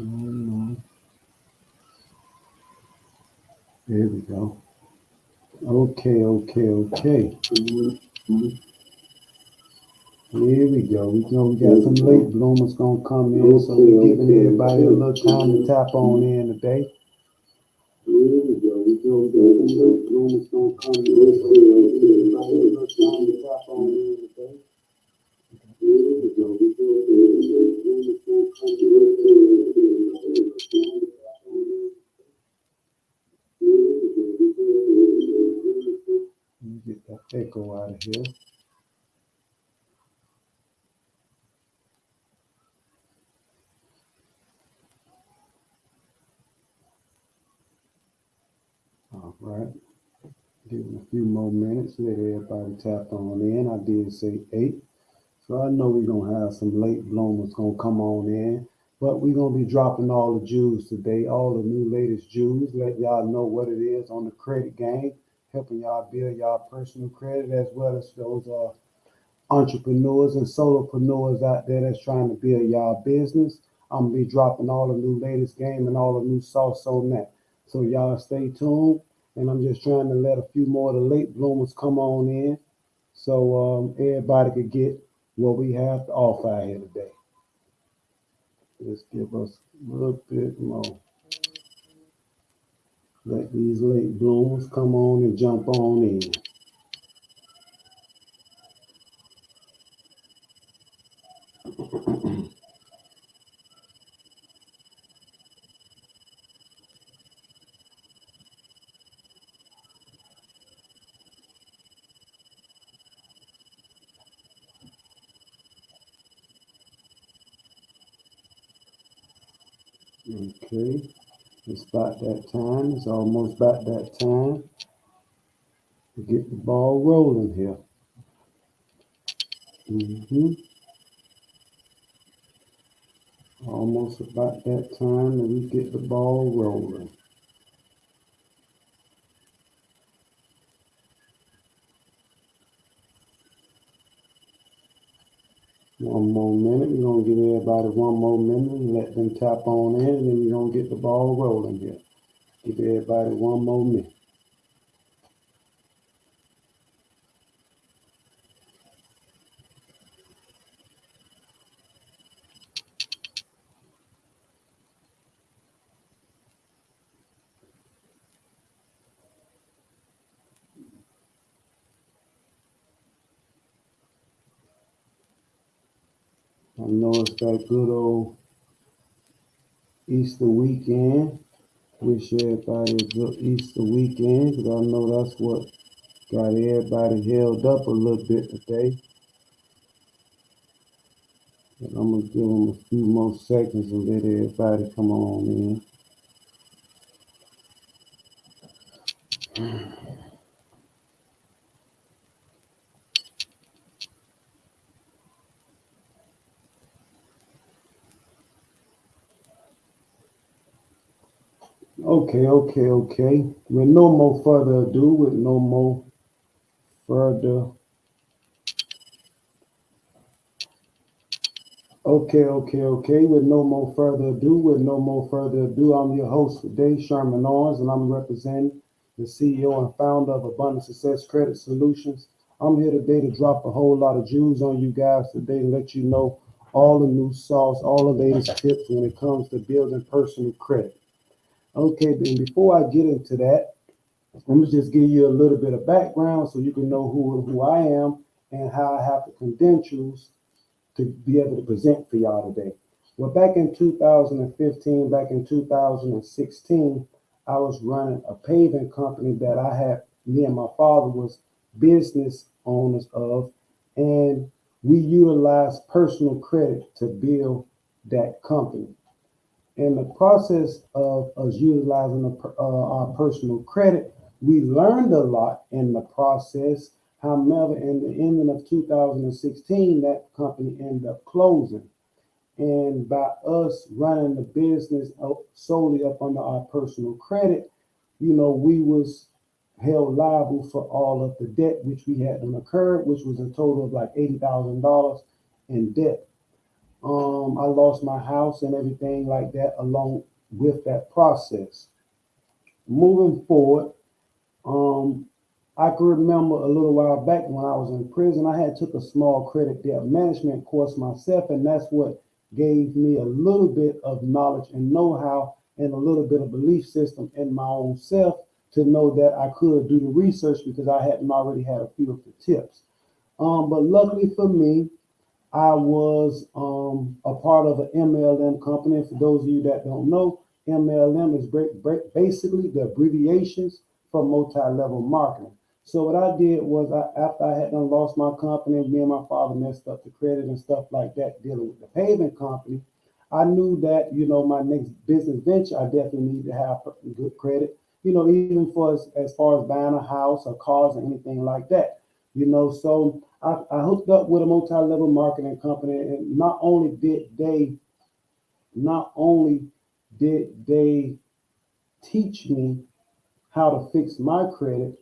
Mhm. There we go. Okay. Here we go. We got some late bloomers gonna come in, so we're giving everybody a little time to tap on in today. Here we go. We got some late bloomers gonna come in, so we're giving everybody a little time to tap on in today. Here we go. We got some late bloomers gonna come in, so we're giving everybody a little time to tap on in. Here we go. Let me get that echo out of here. All right. Give it a few more minutes. Let everybody tap on in. I did say 8. So I know we're going to have some late bloomers going to come on in. But we're going to be dropping all the jewels today, all the new latest jewels. Let y'all know what it is on the credit game, helping y'all build y'all personal credit as well as those entrepreneurs and solopreneurs out there that's trying to build y'all business. I'm gonna be dropping all the new latest game and all the new sauce on that. So y'all stay tuned. And I'm just trying to let a few more of the late bloomers come on in so everybody could get what we have to offer out here today. Just give us a little bit more. Let these late bloomers come on and jump on in. Okay. It's about that time. It's almost about that time to get the ball rolling here. hmm Almost about that time that we get the ball rolling. One more minute. We're going to give everybody one more minute and let them tap on in, and then we're going to get the ball rolling here. Give everybody one more minute. I know it's that good old Easter weekend. Wish everybody a good Easter weekend because I know that's what got everybody held up a little bit today. And I'm going to give them a few more seconds and let everybody come on in. Okay. With no more further ado, with no more further. Okay. With no more further ado, I'm your host today, Sherman Owens, and I'm representing the CEO and founder of Abundant Success Credit Solutions. I'm here today to drop a whole lot of jewels on you guys today to let you know all the new sauce, all the latest tips when it comes to building personal credit. Okay, then before I get into that, let me just give you a little bit of background so you can know who I am and how I have the credentials to be able to present for y'all today. Well, back in 2015, back in 2016, I was running a paving company that I had, me and my father was business owners of, and we utilized personal credit to build that company. In the process of us utilizing our personal credit, we learned a lot in the process. However, in the ending of 2016, that company ended up closing. And by us running the business solely up under our personal credit, we was held liable for all of the debt which we had incurred, which was a total of like $80,000 in debt. I lost my house and everything like that along with that process. Moving forward, um, I can remember a little while back when I was in prison, I had took a small credit debt management course myself, and that's what gave me a little bit of knowledge and know-how and a little bit of belief system in my own self to know that I could do the research because I hadn't already had a few of the tips. But luckily for me, I was a part of an MLM company. For those of you that don't know, MLM is basically the abbreviations for multi-level marketing. So what I did was, after I had done lost my company, me and my father messed up the credit and stuff like that, dealing with the paving company. I knew that my next business venture, I definitely need to have good credit. Even for as far as buying a house or cars or anything like that. So I hooked up with a multi-level marketing company, and not only did they teach me how to fix my credit,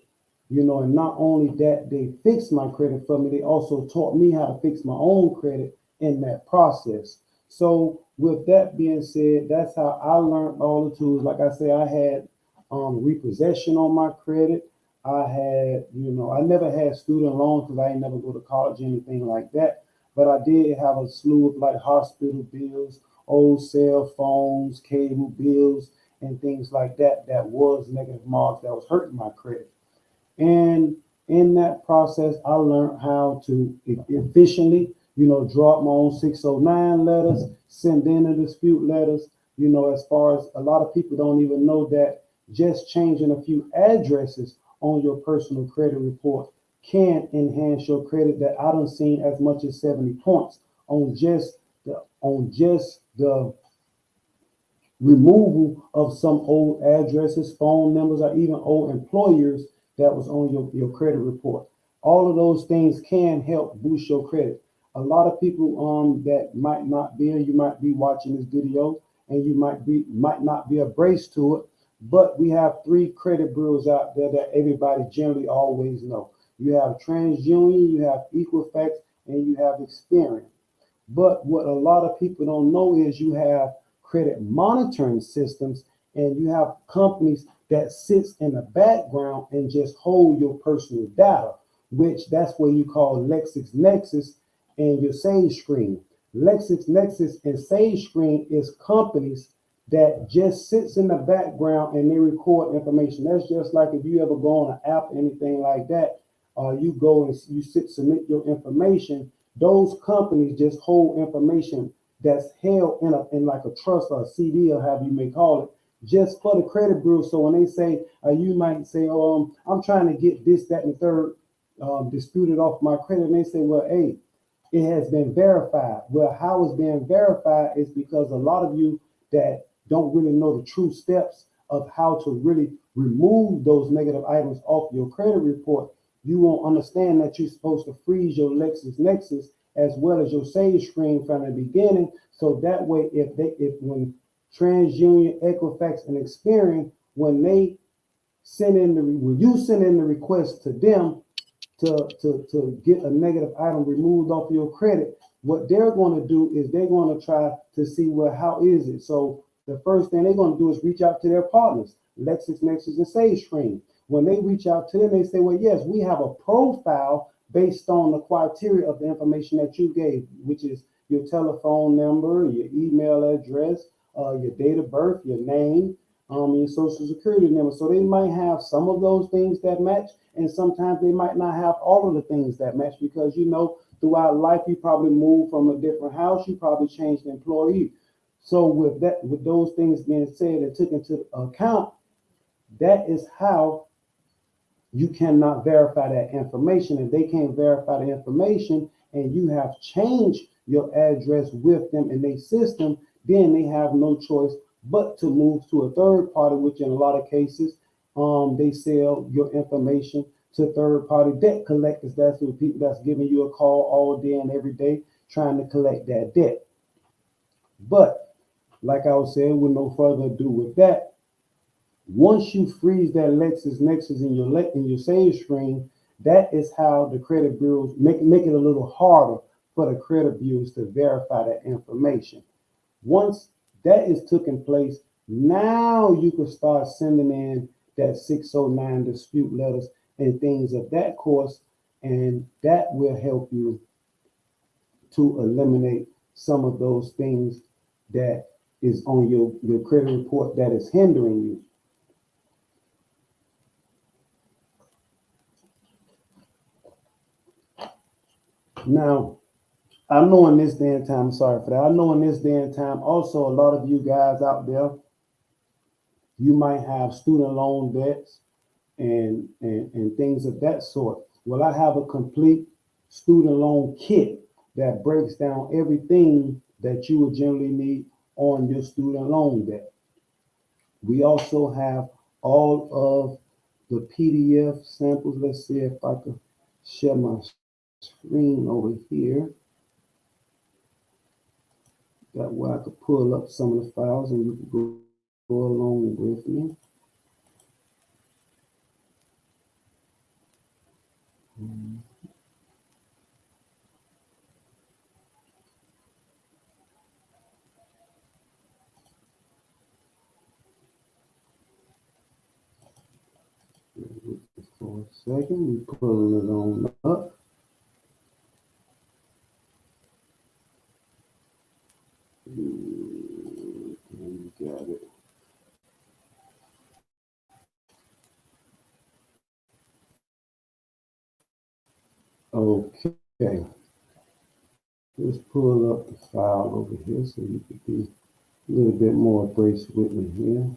and not only that they fixed my credit for me, they also taught me how to fix my own credit in that process. So with that being said, that's how I learned all the tools. Like I say, I had repossession on my credit. I had, I never had student loans because I ain't never go to college or anything like that. But I did have a slew of like hospital bills, old cell phones, cable bills, and things like that that was negative marks that was hurting my credit. And in that process, I learned how to efficiently, drop my own 609 letters, send in the dispute letters. As far as a lot of people don't even know that just changing a few addresses on your personal credit report can enhance your credit. That I don't seen as much as 70 points on just the removal of some old addresses, phone numbers, or even old employers that was on your credit report. All of those things can help boost your credit. A lot of people that might not be, you might be watching this video and you might not be abreast to it, but we have three credit bureaus out there that everybody generally always know. You have TransUnion, you have Equifax, and you have Experian. But what a lot of people don't know is you have credit monitoring systems and you have companies that sits in the background and just hold your personal data, which that's what you call LexisNexis and your SageScreen. LexisNexis and SageScreen is companies that just sits in the background and they record information. That's just like if you ever go on an app, anything like that, you go and submit your information. Those companies just hold information that's held in like a trust or a CD or however you may call it, just for the credit bureau. So when they say, you might say, oh, I'm trying to get this, that, and the third disputed off my credit, and they say, well, hey, it has been verified. Well, how it's being verified is because a lot of you that don't really know the true steps of how to really remove those negative items off your credit report, you won't understand that you're supposed to freeze your LexisNexis as well as your SageScreen from the beginning. So that way, when TransUnion, Equifax, and Experian, when you send in the request to them to get a negative item removed off your credit, what they're going to do is they're going to try to see, well, how is it? So the first thing they're going to do is reach out to their partners, LexisNexis and SageScreen. When they reach out to them, they say, well, yes, we have a profile based on the criteria of the information that you gave, which is your telephone number, your email address, your date of birth, your name, your social security number. So they might have some of those things that match, and sometimes they might not have all of the things that match because, throughout life, you probably moved from a different house, you probably changed employee. So with those things being said and taken into account, that is how you cannot verify that information. If they can't verify the information and you have changed your address with them in their system, then they have no choice but to move to a third party, which in a lot of cases, they sell your information to third party debt collectors. That's the people that's giving you a call all day and every day trying to collect that debt. But like I was saying, with no further ado with that, once you freeze that LexisNexis in your SageScreen, that is how the credit bureaus make it a little harder for the credit bureaus to verify that information. Once that is taking place, now you can start sending in that 609 dispute letters and things of that course, and that will help you to eliminate some of those things that is on your credit report that is hindering you. Now, I know in this day and time, sorry for that. I know in this day and time, also a lot of you guys out there, you might have student loan debts and things of that sort. Well, I have a complete student loan kit that breaks down everything that you would generally need on your student loan debt. We also have all of the PDF samples. Let's see if I can share my screen over here. That way I could pull up some of the files and you can go along with me. For a second, we pulling it on up. Got it. Okay. Let's pull up the file over here so you can be a little bit more abreast with me here.